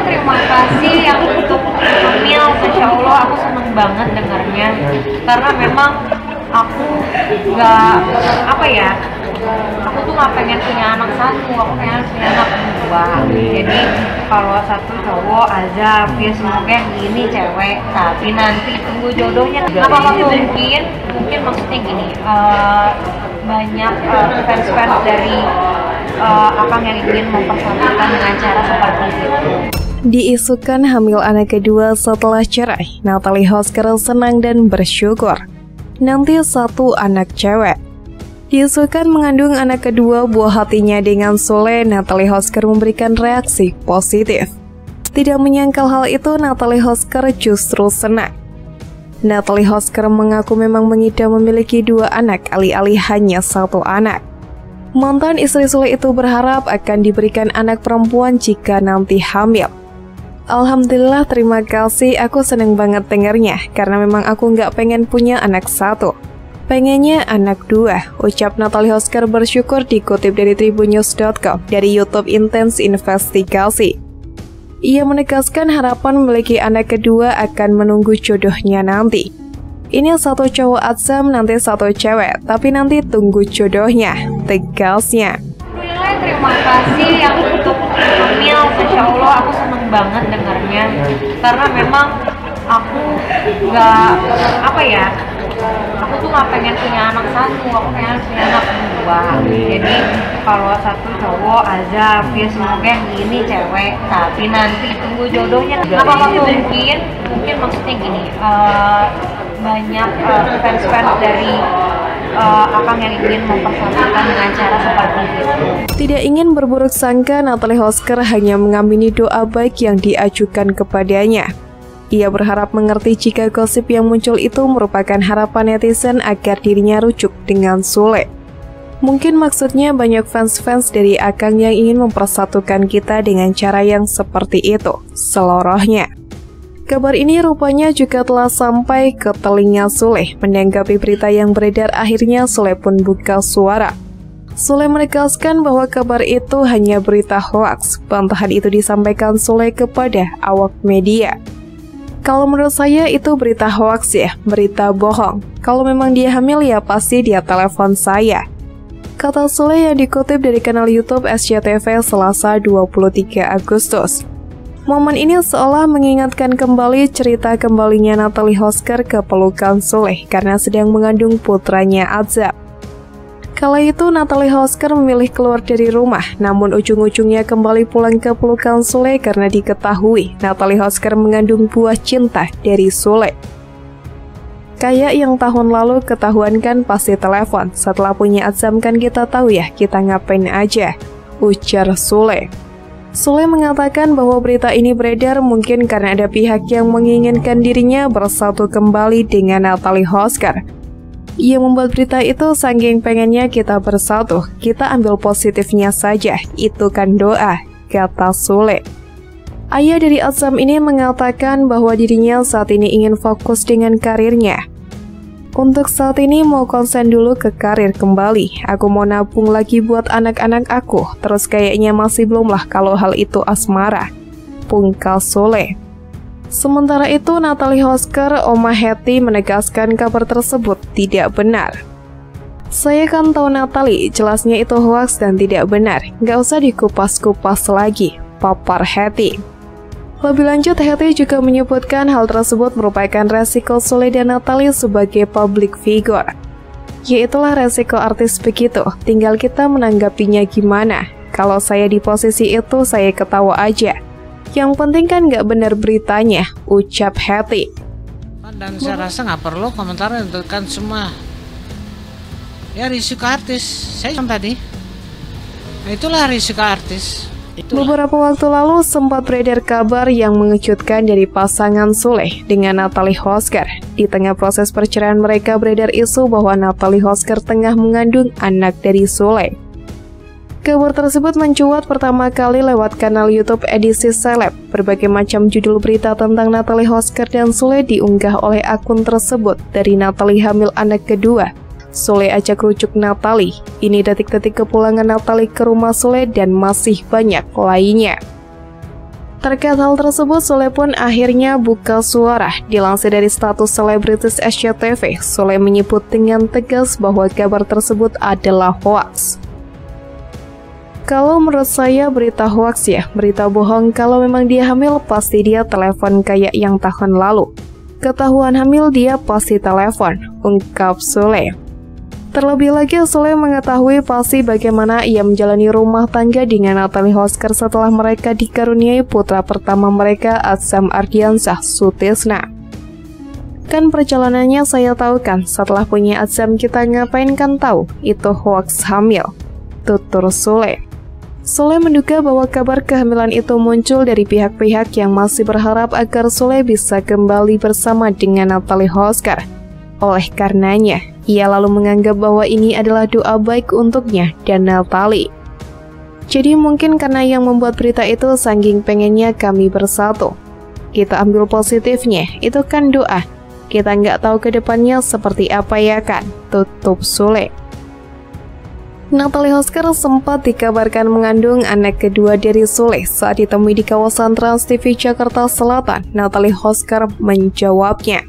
terima kasih yang untuk hamil, Masya Allah aku seneng banget dengarnya. Karena memang aku nggak, aku tuh nggak pengen punya anak satu, aku pengen punya anak dua. Jadi kalau satu cowok aja, ya semoga yang ini cewek, tapi nanti tunggu jodohnya. Apa mungkin maksudnya gini, banyak fans-fans dari Akang yang ingin mempersatukan dengan cara seperti itu. Diisukan hamil anak kedua setelah cerai, Natalie Hosker senang dan bersyukur. Nanti satu anak cewek. Diisukan mengandung anak kedua buah hatinya dengan Sule, Natalie Hosker memberikan reaksi positif. Tidak menyangkal hal itu, Natalie Hosker justru senang. Natalie Hosker mengaku memang mengidam memiliki dua anak, alih-alih hanya satu anak. Mantan istri Sule itu berharap akan diberikan anak perempuan jika nanti hamil. Alhamdulillah, terima kasih, aku seneng banget dengarnya, karena memang aku nggak pengen punya anak satu. Pengennya anak dua, ucap Natalie Hosker bersyukur dikutip dari tribunnews.com dari YouTube Intens Investigasi. Ia menegaskan harapan memiliki anak kedua akan menunggu jodohnya nanti. Ini satu cowok Azam, nanti satu cewek, tapi nanti tunggu jodohnya, tegasnya. Alhamdulillah, terima kasih yang untuk hamil, Masya Allah aku seneng banget dengarnya. Karena memang aku nggak, aku tuh nggak pengen punya anak satu, aku pengen punya anak dua. Jadi kalau satu cowok aja, ya semoga yang ini cewek, tapi nanti tunggu jodohnya. Apa mungkin maksudnya gini, banyak fans-fans dari Akang yang ingin mempersatukan dengan cara seperti itu. Tidak ingin berburuk sangka, Natalie Hosker hanya mengamini doa baik yang diajukan kepadanya. Ia berharap mengerti jika gosip yang muncul itu merupakan harapan netizen agar dirinya rujuk dengan Sule. Mungkin maksudnya banyak fans-fans dari Akang yang ingin mempersatukan kita dengan cara yang seperti itu, selorohnya. Kabar ini rupanya juga telah sampai ke telinga Sule. Menanggapi berita yang beredar, akhirnya Sule pun buka suara. Sule menegaskan bahwa kabar itu hanya berita hoaks. Bantahan itu disampaikan Sule kepada awak media. Kalau menurut saya itu berita hoaks ya, berita bohong. Kalau memang dia hamil ya pasti dia telepon saya, kata Sule yang dikutip dari kanal YouTube SCTV Selasa 23 Agustus. Momen ini seolah mengingatkan kembali cerita kembalinya Natalie Hosker ke pelukan Sule karena sedang mengandung putranya Azam. Kala itu Natalie Hosker memilih keluar dari rumah, namun ujung-ujungnya kembali pulang ke pelukan Sule karena diketahui Natalie Hosker mengandung buah cinta dari Sule. Kayak yang tahun lalu ketahuan kan pasti telepon, setelah punya Azam kan kita tahu ya kita ngapain aja, ujar Sule. Sule mengatakan bahwa berita ini beredar mungkin karena ada pihak yang menginginkan dirinya bersatu kembali dengan Natalie Hosker. Ia membuat berita itu saking pengennya kita bersatu, kita ambil positifnya saja, itu kan doa, kata Sule. Ayah dari Azam ini mengatakan bahwa dirinya saat ini ingin fokus dengan karirnya. Untuk saat ini mau konsen dulu ke karir kembali. Aku mau nabung lagi buat anak-anak aku. Terus kayaknya masih belum lah kalau hal itu asmara, pungkal Sule. Sementara itu Natalie Hosker, Oma Hetty menegaskan kabar tersebut tidak benar. Saya kan tahu Natalie, jelasnya itu hoaks dan tidak benar. Gak usah dikupas-kupas lagi, papar Hetty. Lebih lanjut, Hetty juga menyebutkan hal tersebut merupakan resiko Sule dan Natalie sebagai public figure. Yaitulah resiko artis begitu, tinggal kita menanggapinya gimana. Kalau saya di posisi itu, saya ketawa aja. Yang penting kan nggak benar beritanya, ucap Hetty. Dan saya rasa nggak perlu komentar itu kan semua. Ya risiko artis, saya yang tadi. Nah, itulah risiko artis. Beberapa waktu lalu sempat beredar kabar yang mengejutkan dari pasangan Sule dengan Natalie Hosker. Di tengah proses perceraian mereka beredar isu bahwa Natalie Hosker tengah mengandung anak dari Sule. Kabar tersebut mencuat pertama kali lewat kanal YouTube edisi Seleb. Berbagai macam judul berita tentang Natalie Hosker dan Sule diunggah oleh akun tersebut dari Natalie hamil anak kedua. Sule ajak rujuk Natalie. Ini detik-detik kepulangan Natalie ke rumah Sule dan masih banyak lainnya. Terkait hal tersebut, Sule pun akhirnya buka suara. Dilansir dari status selebritis SCTV, Sule menyebut dengan tegas bahwa kabar tersebut adalah hoaks. Kalau menurut saya berita hoaks ya, berita bohong. Kalau memang dia hamil, pasti dia telepon kayak yang tahun lalu. Ketahuan hamil dia pasti telepon, ungkap Sule. Terlebih lagi, Sule mengetahui pasti bagaimana ia menjalani rumah tangga dengan Natalie Hosker setelah mereka dikaruniai putra pertama mereka, Atsam Ardiansyah Sutisna. Kan perjalanannya saya tahu kan, setelah punya Atsam kita ngapain kan tahu, itu hoaks hamil, tutur Sule. Sule menduga bahwa kabar kehamilan itu muncul dari pihak-pihak yang masih berharap agar Sule bisa kembali bersama dengan Natalie Hosker. Oleh karenanya, ia lalu menganggap bahwa ini adalah doa baik untuknya dan Natalie. Jadi mungkin karena yang membuat berita itu saking pengennya kami bersatu. Kita ambil positifnya, itu kan doa. Kita nggak tahu ke depannya seperti apa ya kan, tutup Sule. Natalie Hosker sempat dikabarkan mengandung anak kedua dari Sule. Saat ditemui di kawasan Trans TV Jakarta Selatan, Natalie Hosker menjawabnya.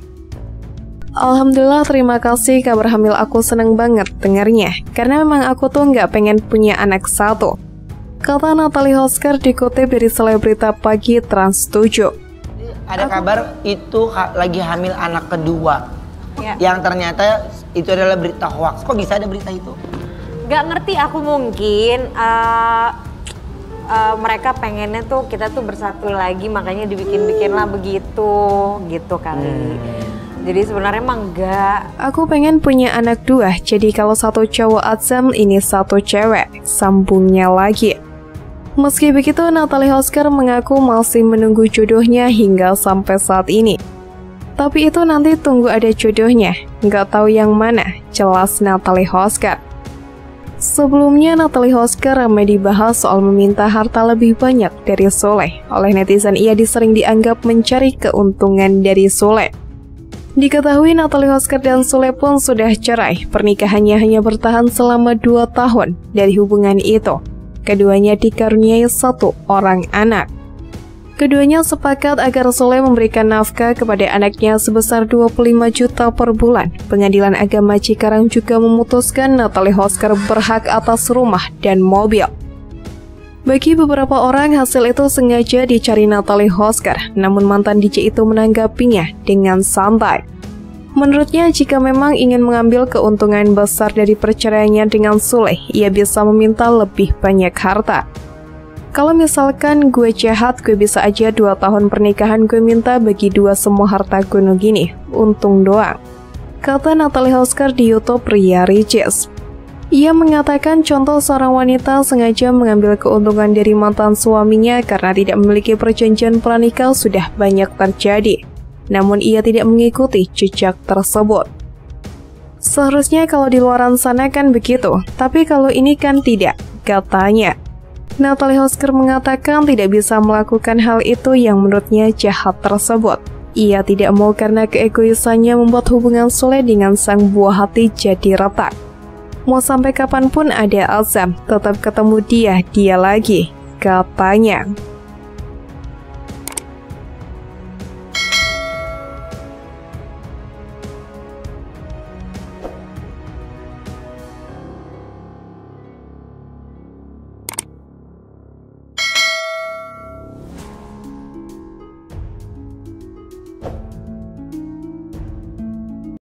Alhamdulillah, terima kasih, kabar hamil aku seneng banget dengarnya, karena memang aku tuh nggak pengen punya anak satu, kata Natalie Hosker dikutip dari Selebrita Pagi Trans 7. Ada kabar itu lagi hamil anak kedua, Ya. yang ternyata itu adalah berita hoaks. Kok bisa ada berita itu? Gak ngerti aku, mungkin mereka pengennya tuh kita tuh bersatu lagi, makanya dibikin-bikin lah begitu gitu kali. Jadi sebenarnya emang enggak. Aku pengen punya anak dua, jadi kalau satu cowok Atsam, ini satu cewek, sambungnya lagi. Meski begitu, Natalie Hosker mengaku masih menunggu jodohnya hingga sampai saat ini. Tapi itu nanti tunggu ada jodohnya, nggak tahu yang mana, jelas Natalie Hosker. Sebelumnya, Natalie Hosker ramai dibahas soal meminta harta lebih banyak dari Sule. Oleh netizen, ia disering dianggap mencari keuntungan dari Sule. Diketahui Natalie Hosker dan Sule pun sudah cerai. Pernikahannya hanya bertahan selama 2 tahun. Dari hubungan itu, keduanya dikaruniai 1 orang anak. Keduanya sepakat agar Sule memberikan nafkah kepada anaknya sebesar 25 juta per bulan. Pengadilan Agama Cikarang juga memutuskan Natalie Hosker berhak atas rumah dan mobil. Bagi beberapa orang, hasil itu sengaja dicari Natalie Hosker, namun mantan DJ itu menanggapinya dengan santai. Menurutnya, jika memang ingin mengambil keuntungan besar dari perceraiannya dengan Sule, ia bisa meminta lebih banyak harta. Kalau misalkan gue jahat, gue bisa aja 2 tahun pernikahan gue minta bagi 2 semua harta gue gini, untung doang, kata Natalie Hosker di YouTube Ria Ricis. Ia mengatakan contoh seorang wanita sengaja mengambil keuntungan dari mantan suaminya karena tidak memiliki perjanjian pranikah sudah banyak terjadi. Namun ia tidak mengikuti jejak tersebut. Seharusnya kalau di luaran sana kan begitu, tapi kalau ini kan tidak, katanya. Natalie Hosker mengatakan tidak bisa melakukan hal itu yang menurutnya jahat tersebut. Ia tidak mau karena keegoisannya membuat hubungan Sule dengan sang buah hati jadi retak. Mau sampai kapanpun ada Atsam, tetap ketemu dia lagi, katanya.